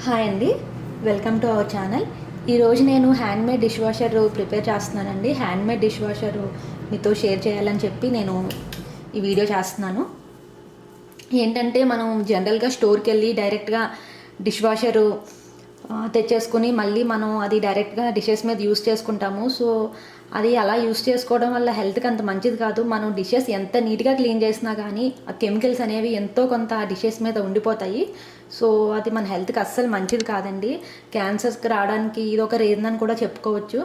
Hi అండి, welcome to our channel. ఈరోజు నేను హ్యాండ్మేడ్ డిష్ వాషర్ ప్రిపేర్ చేస్తున్నానండి. హ్యాండ్మేడ్ డిష్ వాషర్ మీతో షేర్ చేయాలని చెప్పి నేను ఈ వీడియో చేస్తున్నాను. ఏంటంటే మనం జనరల్గా స్టోర్కి వెళ్ళి డైరెక్ట్గా డిష్ వాషరు తెచ్చేసుకుని మళ్ళీ మనం అది డైరెక్ట్గా డిషెస్ మీద యూస్ చేసుకుంటాము. సో అది అలా యూస్ చేసుకోవడం వల్ల హెల్త్కి అంత మంచిది కాదు. మనం డిషెస్ ఎంత నీట్గా క్లీన్ చేసినా కానీ ఆ కెమికల్స్ అనేవి ఎంతో కొంత ఆ డిషెస్ మీద ఉండిపోతాయి. సో అది మన హెల్త్కి అస్సలు మంచిది కాదండి. క్యాన్సర్స్కి రావడానికి ఇది ఒక రీజన్ అని కూడా చెప్పుకోవచ్చు.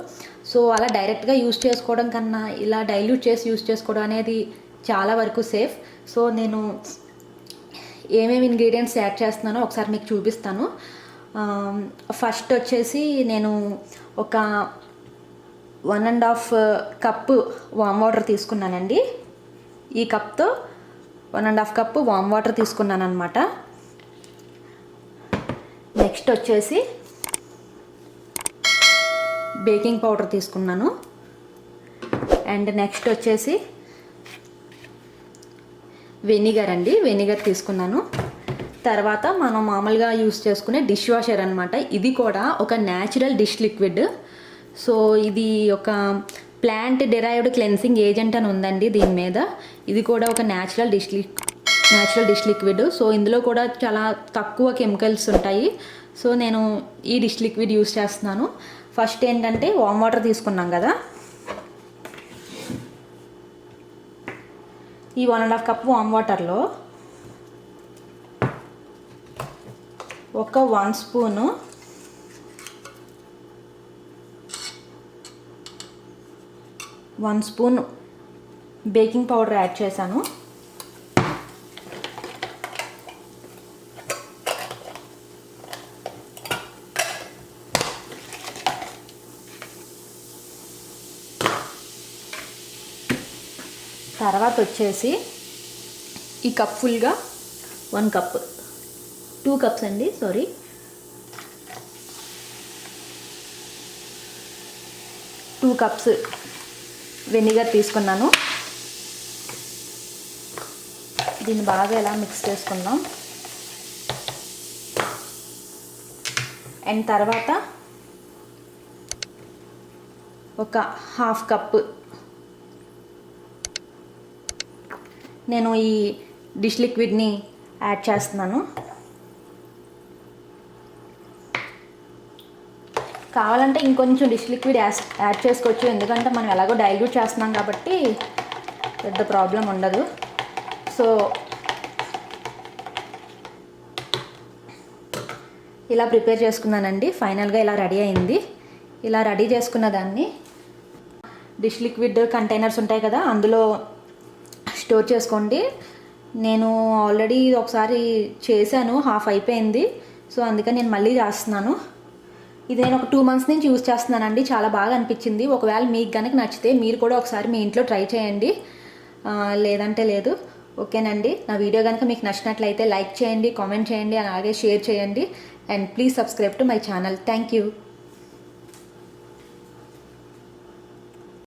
సో అలా డైరెక్ట్గా యూస్ చేసుకోవడం కన్నా ఇలా డైల్యూట్ చేసి యూస్ చేసుకోవడం అనేది చాలా వరకు సేఫ్. సో నేను ఏమేమి ఇంగ్రీడియంట్స్ యాడ్ చేస్తున్నానో ఒకసారి మీకు చూపిస్తాను. ఫస్ట్ వచ్చేసి నేను ఒక 1.5 కప్పు వామ్ వాటర్ తీసుకున్నానండి. ఈ కప్తో 1.5 కప్పు వామ్ వాటర్ తీసుకున్నాను అనమాట. నెక్స్ట్ వచ్చేసి బేకింగ్ పౌడర్ తీసుకున్నాను. అండ్ నెక్స్ట్ వచ్చేసి వెనిగర్ తీసుకున్నాను. తర్వాత మనం మామూలుగా యూస్ చేసుకునే డిష్ వాషర్ అనమాట. ఇది కూడా ఒక న్యాచురల్ డిష్ లిక్విడ్. సో ఇది ఒక ప్లాంట్ డెరైవ్డ్ క్లెన్సింగ్ ఏజెంట్ అని ఉందండి దీని మీద. ఇది కూడా ఒక న్యాచురల్ డిష్ లిక్విడ్. సో ఇందులో కూడా చాలా తక్కువ కెమికల్స్ ఉంటాయి. సో నేను ఈ డిష్ లిక్విడ్ యూస్ చేస్తున్నాను. ఫస్ట్ ఏంటంటే వామ్ వాటర్ తీసుకున్నాం కదా, ఈ 1.5 కప్ వామ్ వాటర్లో ఒక 1 స్పూను బేకింగ్ పౌడర్ యాడ్ చేశాను. తర్వాత వచ్చేసి ఈ కప్ ఫుల్గా 1 కప్ 2 కప్స్ అండి, సారీ 2 కప్స్ వెనిగర్ తీసుకున్నాను. దీన్ని బాగా ఎలా మిక్స్ చేసుకుందాం. అండ్ తర్వాత ఒక 1/2 కప్ నేను ఈ డిష్ లిక్విడ్ని యాడ్ చేస్తున్నాను. కావాలంటే ఇంకొంచెం డిష్ లిక్విడ్ యాడ్ చేసుకోవచ్చు, ఎందుకంటే మనం ఎలాగో డైల్యూట్ చేస్తున్నాం కాబట్టి పెద్ద ప్రాబ్లం ఉండదు. సో ఇలా ప్రిపేర్ చేసుకున్నానండి. ఫైనల్గా ఇలా రెడీ అయింది. ఇలా రెడీ చేసుకున్న దాన్ని డిష్ లిక్విడ్ కంటైనర్స్ ఉంటాయి కదా, అందులో స్టోర్ చేసుకోండి. నేను ఆల్రెడీ ఒకసారి చేశాను, హాఫ్ అయిపోయింది. సో అందుకని నేను మళ్ళీ చేస్తున్నాను. ఇది నేను ఒక 2 months నుంచి యూజ్ చేస్తున్నానండి. చాలా బాగా అనిపించింది. ఒకవేళ మీకు కనుక నచ్చితే మీరు కూడా ఒకసారి మీ ఇంట్లో ట్రై చేయండి, లేదంటే లేదు. ఓకేనండి, నా వీడియో కనుక మీకు నచ్చినట్లయితే లైక్ చేయండి, కామెంట్ చేయండి, అలాగే షేర్ చేయండి. And please subscribe to my channel. Thank you.